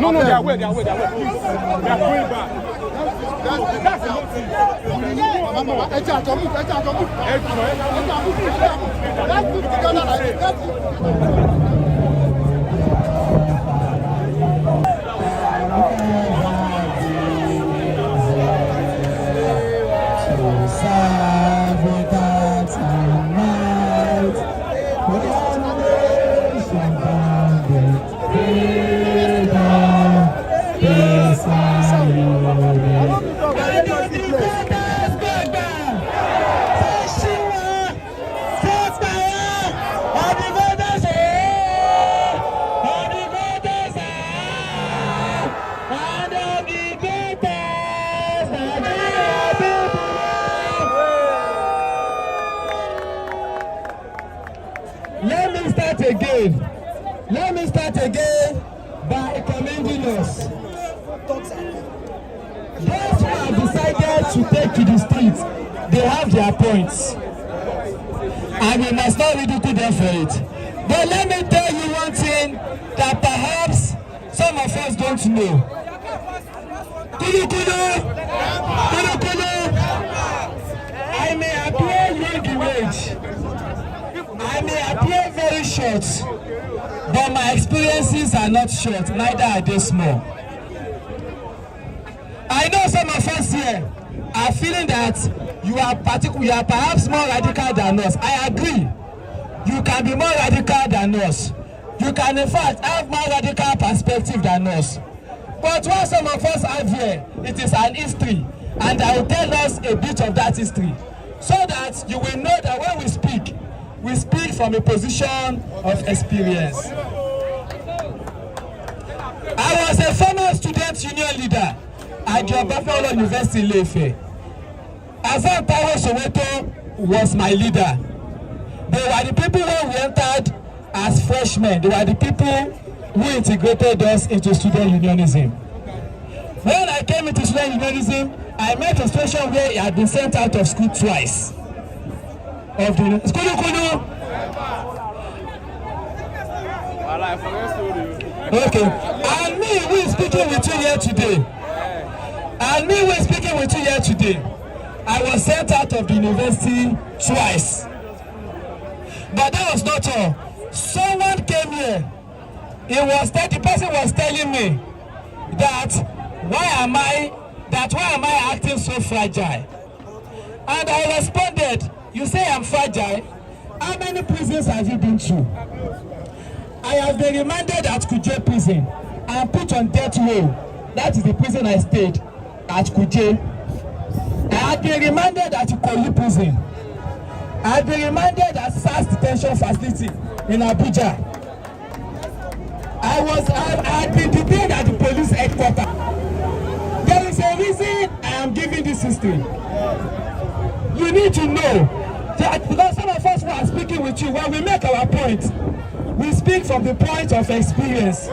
No, they are aware. They are going back. That's Let me start again by commending us. Those who have decided to take to the streets, they have their points. And we must not ridicule them for it. But let me tell you one thing that perhaps some of us don't know. I may appear young in age. I may appear very short, but my experiences are not short, neither are they small. I know some of us here are feeling that you are perhaps more radical than us. I agree. You can be more radical than us. You can in fact have more radical perspective than us. But what some of us have here, it is an history, and I will tell us a bit of that history, so that you will know that when we speak from a position of experience. I was a former student union leader at the Buffalo University in Ile-Ife. Azan Tawo Soweto was my leader. They were the people who we entered as freshmen. They were the people who integrated us into student unionism. When I came into student unionism, I met a situation where he had been sent out of school twice. of the Kulu. Okay, and me who is speaking with you here today. I was sent out of the university twice. But that was not all. Someone came here. The person was telling me that why am I acting so fragile? And I responded, you say I'm fragile? How many prisons have you been to? I have been remanded at Kuje prison and put on death row. That is the prison I stayed at Kuje. I have been remanded at Ikoyi prison. I have been remanded at SAS detention facility in Abuja. I had been detained at the police headquarters. There is a reason I am giving this history. You need to know that because some of us who are speaking with you, when we make our point, we speak from the point of experience.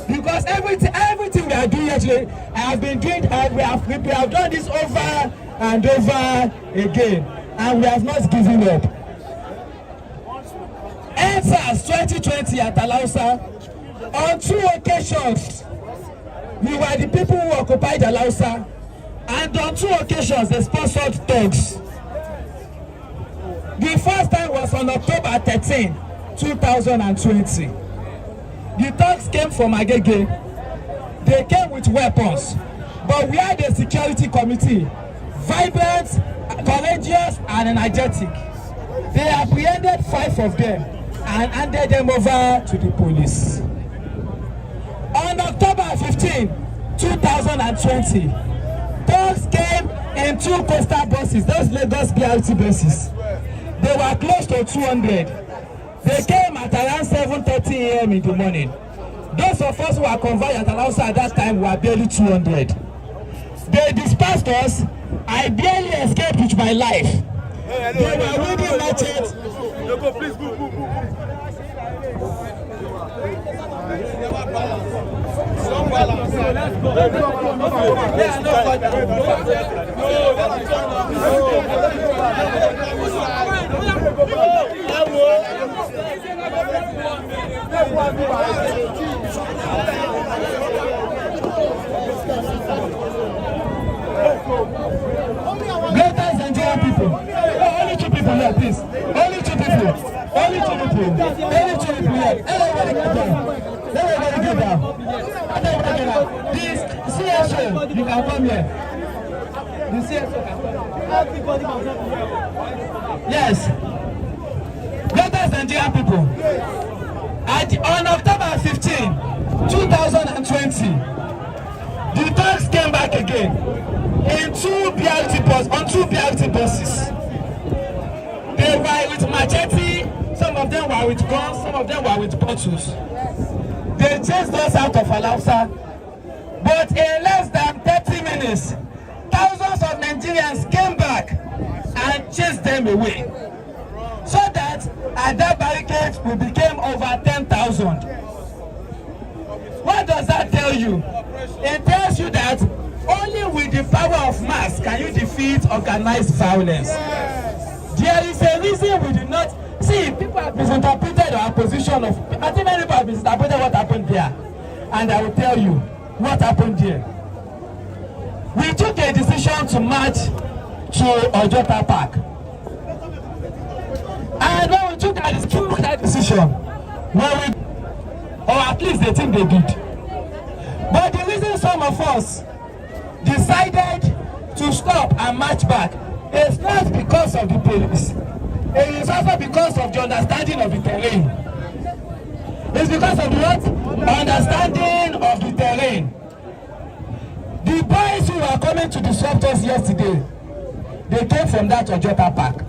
Because everything we are doing here today, we have done this over and over again, and we have not given up. EndSARS 2020 at Alausa, on 2 occasions, we were the people who occupied Alausa, and on 2 occasions they sponsored thugs. The first time was on October 13, 2020. The thugs came from Agege. They came with weapons, but we had a security committee, vibrant, courageous, and energetic. They apprehended 5 of them and handed them over to the police. On October 15, 2020, thugs came in 2 coastal buses, those Lagos BRT buses. They were close to 200. They came at around 7:30 a.m. in the morning. Those of us who were convoyed at Alausa at that time were barely 200. They dispersed us. I barely escaped with my life. They were wielding machetes. Please go. Greater Nigerian people. Only 2 people here, please. Only 2 people. Only 2 people. Only 2 people here. Everybody get down. Everybody get down. This CSO, you can come here. The CSO can come. Yes. Greater Nigerian people. On October 15, 2020, the thugs came back again in 2 BRT buses. They were with machete, some of them were with guns, some of them were with bottles. They chased us out of Alausa, but in less than 30 minutes, thousands of Nigerians came back and chased them away. So that at that barricade we became over 10,000. What does that tell you? It tells you that only with the power of mass can you defeat organized violence. There is a reason we did not see. People have misinterpreted our position of. I think many people have misinterpreted what happened there, and I will tell you what happened there. We took a decision to march to Ojota Park. And when we took that decision, or at least they think they did. But the reason some of us decided to stop and march back is not because of the police. It is also because of the understanding of the terrain. It's because of the what? Understanding of the terrain. The boys who were coming to disrupt us yesterday, they came from that Ojota Park.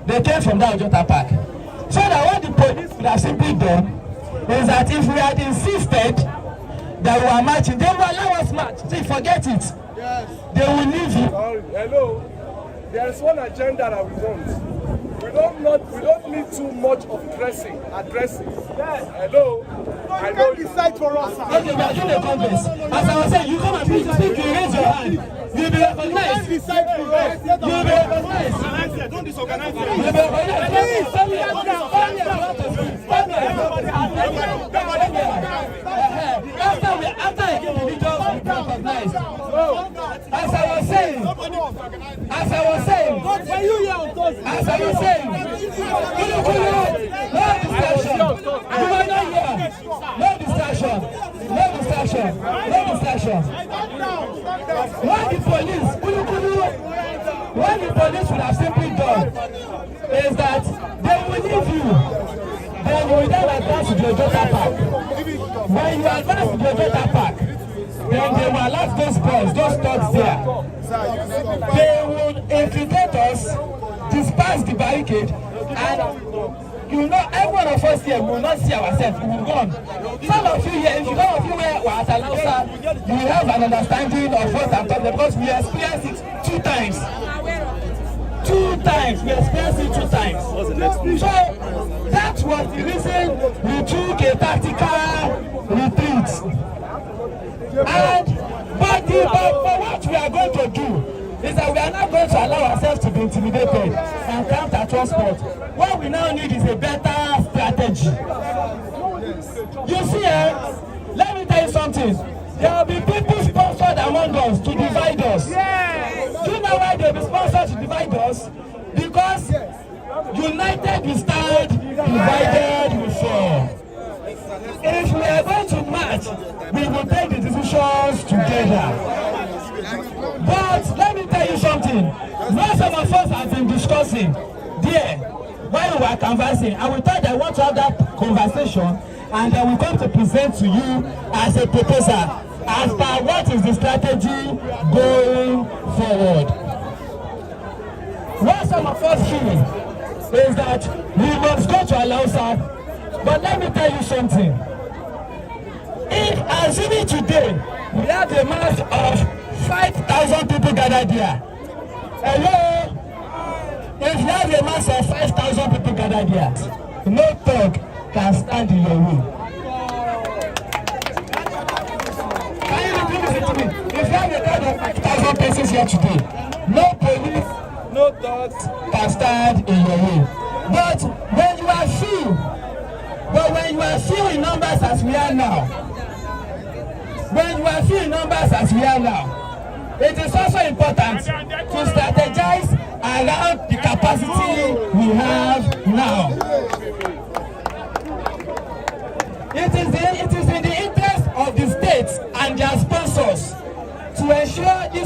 They came from that Ojota Park. So that what the police would have simply done is that if we had insisted that we were marching, they will allow us march. See, forget it. Yes. They will leave you. Hello. There is one agenda that we want. We don't need too much of addressing. Yes. Hello. No, you can't decide for us. Okay, we are doing a conference. As I was saying, you come and speak, you raise your hand. You'll be recognized. You will be recognized. don't disorganize it. After I give the leaders, we recognize. As I was saying, no distraction, you are not here. No distraction. What the police would have simply done is that they will leave you, then you will then advance to the Ojota Park. When you advance to the Ojota Park, then they will allow those boys, those thugs there. They will infiltrate us, disperse the barricade, and you know, every one of us here will not see ourselves, we will run. Some of you here, if you know of you where at Alausa, you will have an understanding of what I'm talking about because we experienced it 2 times. 2 times, we experienced it 2 times. So that was the reason we took a tactical retreat. But what we are going to do is that we are not going to allow ourselves to be intimidated and counter transport. What we now need is a better strategy. You see, let me tell you something. There will be people sponsored among us to divide us. Do you know why they will be sponsored to divide us? Because united we stand, divided we fall. If we are going to march, we will take the decisions together. But let me tell you something. Most of us have been discussing there while we were conversing, and we thought I want to have that conversation, and then we come to present to you as a proposal as per what is the strategy going forward. What some of us feel is that we must go to Alausa, but let me tell you something. If assuming today we have a mass of 5,000 people gathered here, hello? If you have a mass of 5,000 people gathered here, no thug can stand in your way. Can you repeat this to me? If you have a crowd of 5,000 persons here today, no police, no thugs can stand in your way. But when you are few in numbers as we are now, it is also important to strategize around the capacity we have now. It is in the interest of the states and their sponsors to ensure this